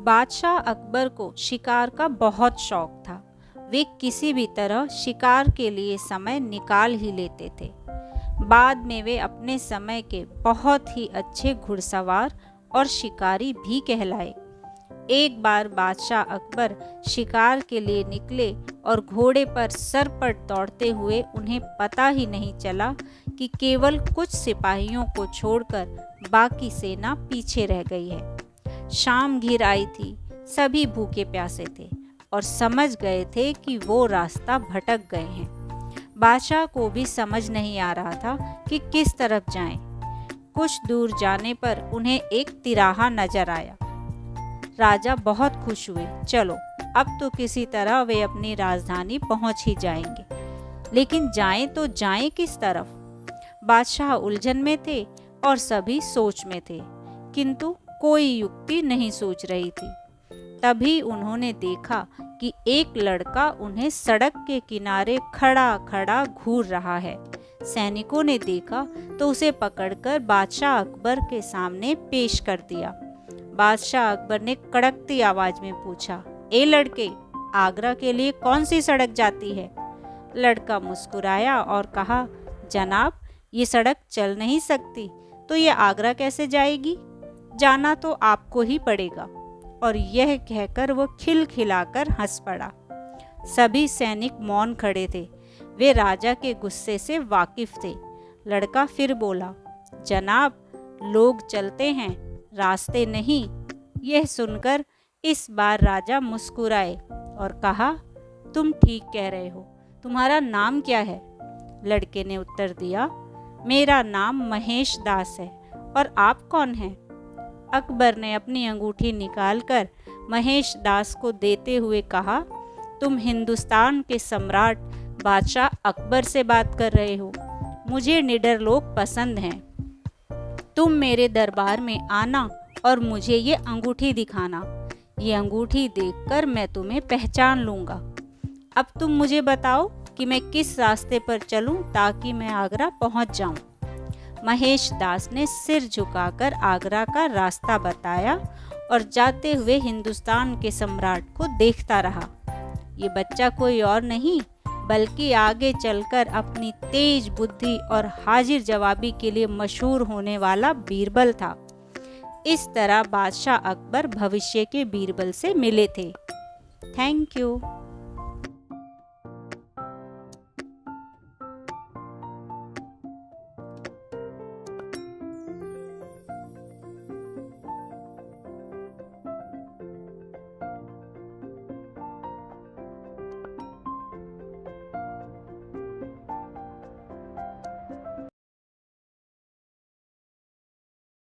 बादशाह अकबर को शिकार का बहुत शौक था। वे किसी भी तरह शिकार के लिए समय निकाल ही लेते थे। बाद में वे अपने समय के बहुत ही अच्छे घुड़सवार और शिकारी भी कहलाए। एक बार बादशाह अकबर शिकार के लिए निकले और घोड़े पर सरपट दौड़ते हुए उन्हें पता ही नहीं चला कि केवल कुछ सिपाहियों को छोड़कर बाकी सेना पीछे रह गई है। शाम घिर आई थी, सभी भूखे प्यासे थे और समझ गए थे कि वो रास्ता भटक गए हैं। बादशाह को भी समझ नहीं आ रहा था कि किस तरफ जाएं। कुछ दूर जाने पर उन्हें एक तिराहा नजर आया। राजा बहुत खुश हुए। चलो, अब तो किसी तरह वे अपनी राजधानी पहुंच ही जाएंगे। लेकिन जाएं तो जाएं किस तरफ? बादशाह उलझन में थे और सभी सोच में थे, किंतु कोई युक्ति नहीं सोच रही थी। तभी उन्होंने देखा कि एक लड़का उन्हें सड़क के किनारे खड़ा खड़ा घूर रहा है। सैनिकों ने देखा तो उसे पकड़कर बादशाह अकबर के सामने पेश कर दिया। बादशाह अकबर ने कड़कती आवाज में पूछा, ए लड़के, आगरा के लिए कौन सी सड़क जाती है? लड़का मुस्कुराया और कहा, जनाब, ये सड़क चल नहीं सकती, तो ये आगरा कैसे जाएगी? जाना तो आपको ही पड़ेगा। और यह कहकर वो खिलखिलाकर हंस पड़ा। सभी सैनिक मौन खड़े थे। वे राजा के गुस्से से वाकिफ थे। लड़का फिर बोला, जनाब, लोग चलते हैं, रास्ते नहीं। यह सुनकर इस बार राजा मुस्कुराए और कहा, तुम ठीक कह रहे हो। तुम्हारा नाम क्या है? लड़के ने उत्तर दिया, मेरा नाम महेश दास है। और आप कौन हैं? अकबर ने अपनी अंगूठी निकालकर महेश दास को देते हुए कहा, तुम हिंदुस्तान के सम्राट बादशाह अकबर से बात कर रहे हो। मुझे निडर लोग पसंद हैं। तुम मेरे दरबार में आना और मुझे ये अंगूठी दिखाना। ये अंगूठी देखकर मैं तुम्हें पहचान लूँगा। अब तुम मुझे बताओ कि मैं किस रास्ते पर चलूँ ताकि मैं आगरा पहुँच जाऊँ। महेश दास ने सिर झुकाकर आगरा का रास्ता बताया और जाते हुए हिंदुस्तान के सम्राट को देखता रहा। ये बच्चा कोई और नहीं बल्कि आगे चलकर अपनी तेज बुद्धि और हाजिर जवाबी के लिए मशहूर होने वाला बीरबल था। इस तरह बादशाह अकबर भविष्य के बीरबल से मिले थे। Thank you.